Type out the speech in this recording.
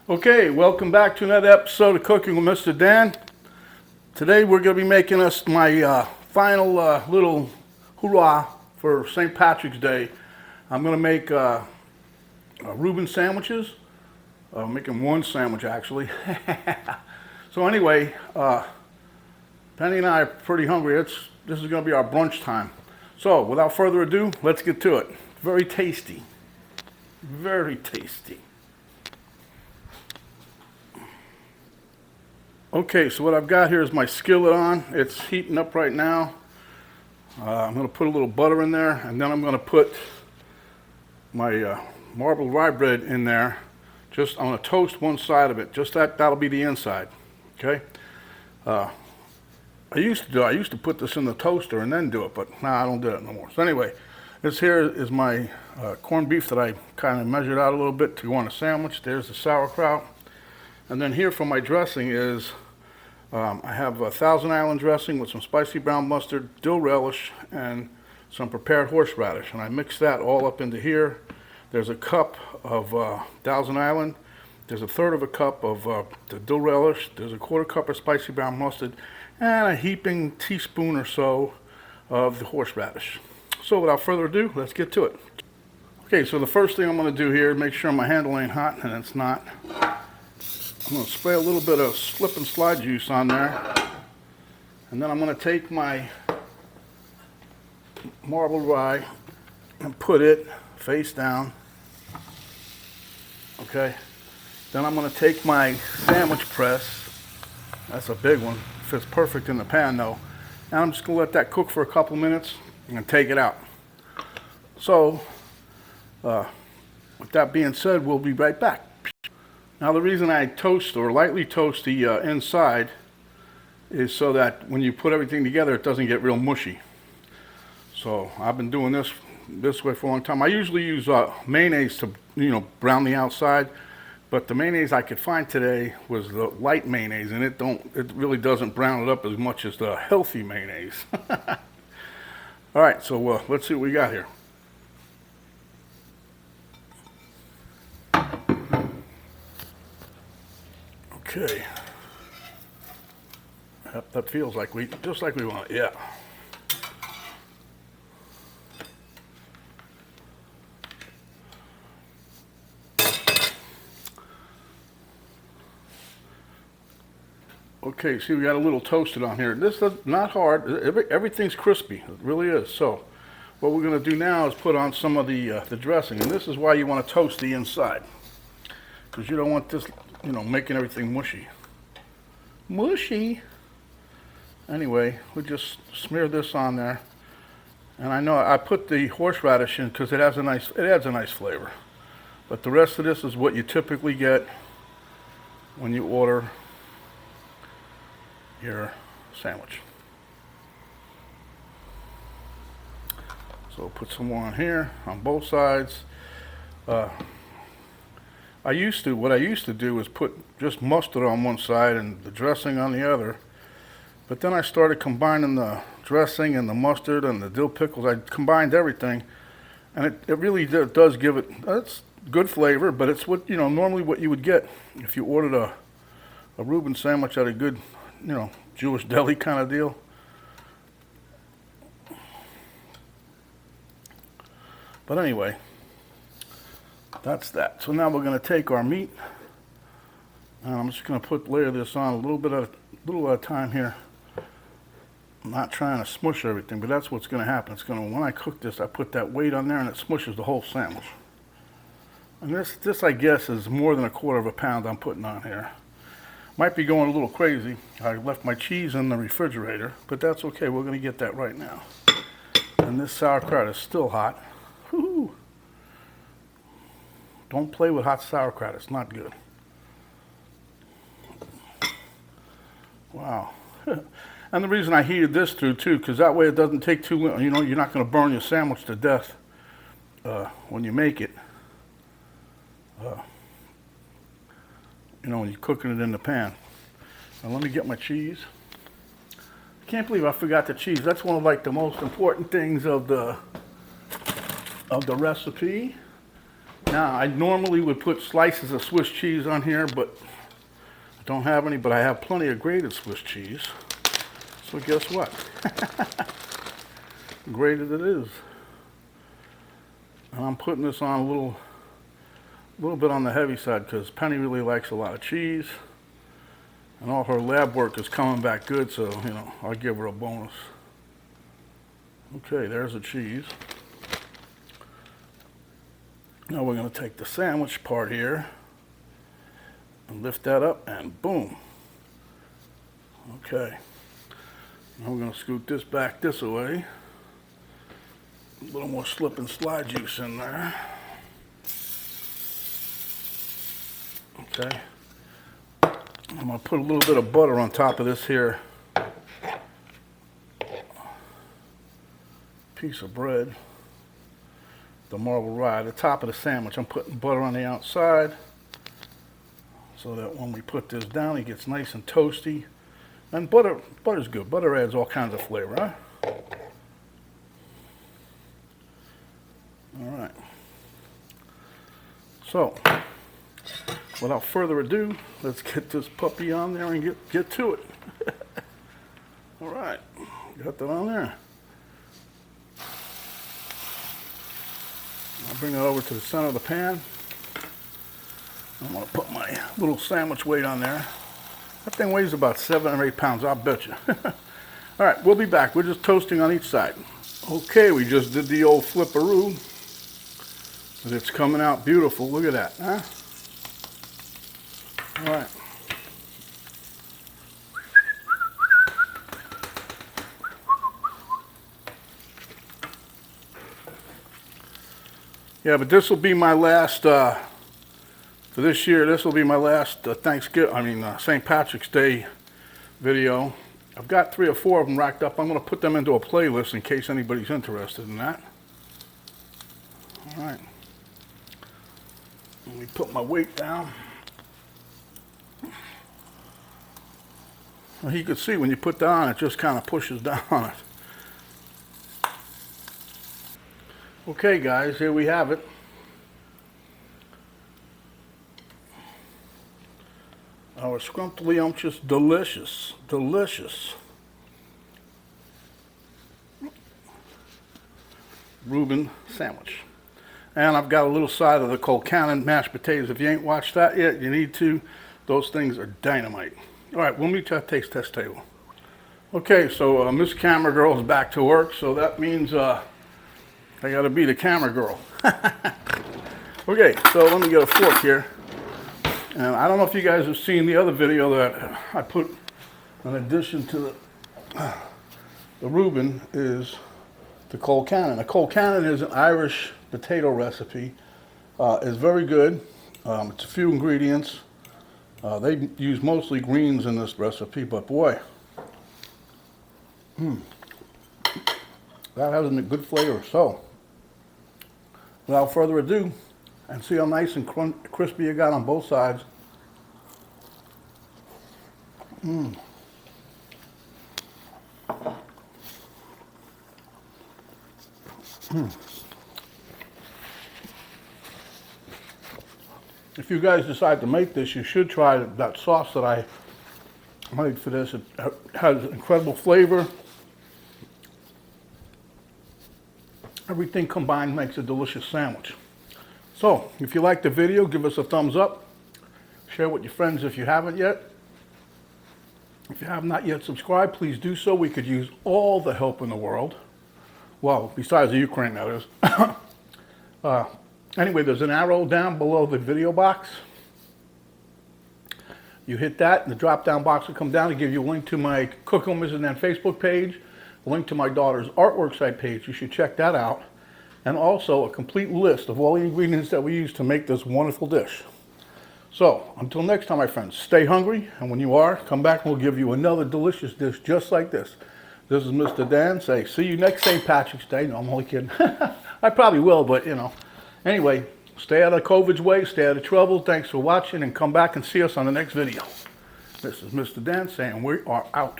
Okay, welcome back to another episode of Cooking with Mr. Dan. Today we're going to be making us my final little hoorah for St. Patrick's Day. I'm going to make Reuben sandwiches. I'm making one sandwich actually. So anyway, Penny and I are pretty hungry. This is going to be our brunch time. So without further ado, let's get to it. Very tasty. Very tasty. Okay, so what I've got here is my skillet on. It's heating up right now. I'm going to put a little butter in there, and then I'm going to put my marbled rye bread in there. I'm going to toast one side of it. That'll be the inside. Okay. I used to put this in the toaster and then do it, but I don't do it no more. So anyway, this here is my corned beef that I kind of measured out a little bit to go on a sandwich. There's the sauerkraut. And then here for my dressing is, I have a Thousand Island dressing with some spicy brown mustard, dill relish, and some prepared horseradish. And I mix that all up into here. There's a cup of Thousand Island. There's a third of a cup of the dill relish. There's a quarter cup of spicy brown mustard, and a heaping teaspoon or so of the horseradish. So without further ado, let's get to it. Okay, so the first thing I'm going to do here is make sure my handle ain't hot, and it's not. I'm going to spray a little bit of slip and slide juice on there, and then I'm going to take my marbled rye and put it face down. Okay, then I'm going to take my sandwich press. That's a big one, fits perfect in the pan though, and I'm just going to let that cook for a couple minutes and take it out. So with that being said, we'll be right back. Now the reason I toast or lightly toast the inside is so that when you put everything together it doesn't get real mushy. So I've been doing this way for a long time. I usually use mayonnaise to brown the outside, but the mayonnaise I could find today was the light mayonnaise, and it really doesn't brown it up as much as the healthy mayonnaise. All right, so let's see what we got here. Okay, yep, that feels like just like we want it, yeah. Okay, see we got a little toasted on here. This is not hard, everything's crispy, it really is. So what we're going to do now is put on some of the dressing, and this is why you want to toast the inside, because you don't want this making everything mushy. Mushy. Anyway, we just smear this on there, and I know I put the horseradish in because it adds a nice flavor. But the rest of this is what you typically get when you order your sandwich. So put some more on here on both sides. What I used to do was put just mustard on one side and the dressing on the other. But then I started combining the dressing and the mustard and the dill pickles. I combined everything, and it really does give it's good flavor, but it's what normally what you would get if you ordered a Reuben sandwich at a good Jewish deli kind of deal. But anyway, that's that. So now we're going to take our meat, and I'm just going to layer this on a little at a time here. I'm not trying to smush everything, but that's what's going to happen. When I cook this, I put that weight on there, and it smushes the whole sandwich. And this I guess is more than a quarter of a pound I'm putting on here. Might be going a little crazy. I left my cheese in the refrigerator, but that's okay. We're going to get that right now. And this sauerkraut is still hot. Woo-hoo. Don't play with hot sauerkraut. It's not good. Wow. And the reason I heated this through too, because that way it doesn't take too long. You're not going to burn your sandwich to death when you make it. When you're cooking it in the pan. Now let me get my cheese. I can't believe I forgot the cheese. That's one of the most important things of the recipe. Now, I normally would put slices of Swiss cheese on here, but I don't have any, but I have plenty of grated Swiss cheese. So guess what? Grated it is. And I'm putting this on a little bit on the heavy side because Penny really likes a lot of cheese. And all her lab work is coming back good, so, you know, I'll give her a bonus. Okay, there's the cheese. Now we're going to take the sandwich part here and lift that up, and boom. Okay. Now we're going to scoot this back this way. A little more slip and slide juice in there. Okay. I'm going to put a little bit of butter on top of this here piece of bread. The marble rye, the top of the sandwich. I'm putting butter on the outside so that when we put this down, it gets nice and toasty. And butter's good. Butter adds all kinds of flavor, huh? All right. So, without further ado, let's get this puppy on there and get to it. All right, got that on there. I'll bring it over to the center of the pan. I'm going to put my little sandwich weight on there. That thing weighs about 7 or 8 pounds, I'll bet you. All right, we'll be back. We're just toasting on each side. Okay, we just did the old flipperoo. But it's coming out beautiful. Look at that, huh? All right. Yeah, but this will be my last, for this year, this will be my last St. Patrick's Day video. I've got 3 or 4 of them racked up. I'm going to put them into a playlist in case anybody's interested in that. All right. Let me put my weight down. Well, you can see when you put that on, it just kind of pushes down on it. Okay guys, here we have it. Our scrumptious, delicious Reuben sandwich. And I've got a little side of the cold cannon mashed potatoes. If you ain't watched that yet, you need to. Those things are dynamite. All right, we'll meet you at the taste test table. Okay, so Miss Camera Girl is back to work, so that means I gotta be the camera girl. Okay, so let me get a fork here. And I don't know if you guys have seen the other video that I put in addition to the Reuben is the cold cannon. The cold cannon is an Irish potato recipe. It's very good. It's a few ingredients. They use mostly greens in this recipe, but boy, that has a good flavor. So, without further ado, and see how nice and crispy it got on both sides. If you guys decide to make this, you should try that sauce that I made for this. It has incredible flavor. Everything combined makes a delicious sandwich. So, if you liked the video, give us a thumbs up. Share with your friends if you haven't yet. If you have not yet subscribed, please do so. We could use all the help in the world. Well, besides the Ukraine, that is. Anyway, there's an arrow down below the video box. You hit that, and the drop-down box will come down to give you a link to my Cook on Mrs. Nan Facebook page, a link to my daughter's artwork site page. You should check that out. And also a complete list of all the ingredients that we use to make this wonderful dish. So, until next time, my friends, stay hungry, and when you are, come back and we'll give you another delicious dish just like this. This is Mr. Dan. Say, see you next St. Patrick's Day. No, I'm only kidding. I probably will, but you know. Anyway, stay out of COVID's way, stay out of trouble. Thanks for watching, and come back and see us on the next video. This is Mr. Dan saying we are out.